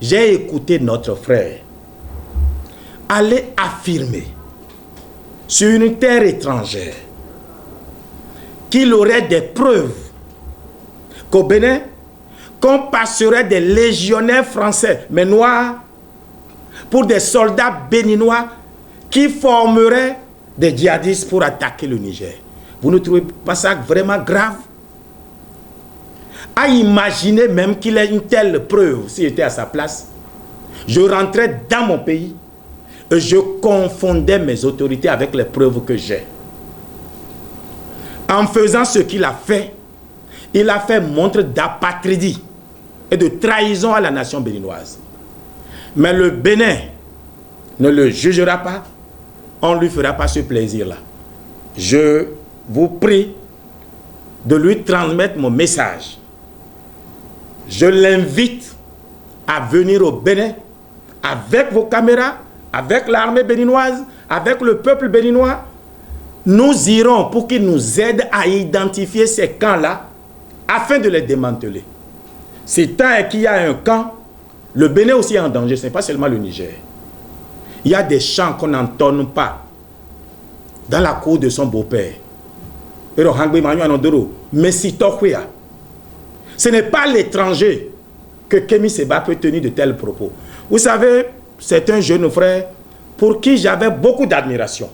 j'ai écouté notre frère aller affirmer sur une terre étrangère qu'il aurait des preuves qu'au Bénin, qu'on passerait des légionnaires français, mais noirs, pour des soldats béninois qui formeraient des djihadistes pour attaquer le Niger. Vous ne trouvez pas ça vraiment grave? À imaginer même qu'il ait une telle preuve, s'il était à sa place, je rentrais dans mon pays et je confondais mes autorités avec les preuves que j'ai. En faisant ce qu'il a fait, il a fait montre d'apatridie et de trahison à la nation béninoise. Mais le Bénin ne le jugera pas, on ne lui fera pas ce plaisir-là. Je vous prie de lui transmettre mon message. Je l'invite à venir au Bénin avec vos caméras, avec l'armée béninoise, avec le peuple béninois. Nous irons pour qu'il nous aide à identifier ces camps-là afin de les démanteler. C'est tant qu'il y a un camp, le Bénin aussi est en danger, ce n'est pas seulement le Niger. Il y a des chants qu'on n'entonne pas dans la cour de son beau-père. Mais si ce n'est pas l'étranger que Kémy Séba peut tenir de tels propos. Vous savez, c'est un jeune frère pour qui j'avais beaucoup d'admiration.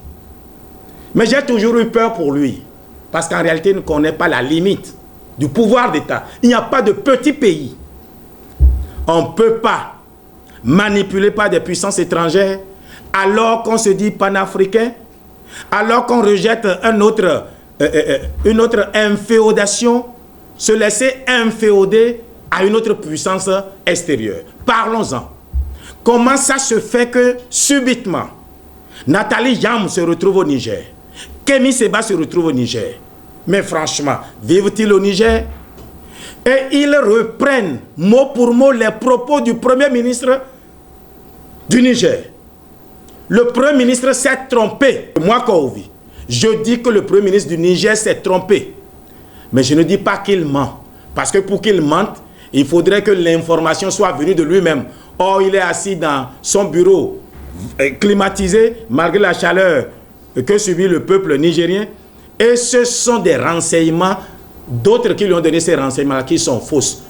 Mais j'ai toujours eu peur pour lui. Parce qu'en réalité, il ne connaît pas la limite du pouvoir d'État. Il n'y a pas de petit pays. On ne peut pas manipuler par des puissances étrangères alors qu'on se dit panafricain, alors qu'on rejette une autre inféodation, se laisser inféoder à une autre puissance extérieure. Parlons-en. Comment ça se fait que subitement, Nathalie Yam se retrouve au Niger, Kémy Séba se retrouve au Niger? Mais franchement, vivent-ils au Niger? Et ils reprennent mot pour mot les propos du Premier ministre du Niger. Le Premier ministre s'est trompé. Moi, Kouvi, je dis que le Premier ministre du Niger s'est trompé. Mais je ne dis pas qu'il ment. Parce que pour qu'il mente, il faudrait que l'information soit venue de lui-même. Or, il est assis dans son bureau climatisé, malgré la chaleur que subit le peuple nigérien. Et ce sont des renseignements d'autres qui lui ont donné ces renseignements qui sont fausses.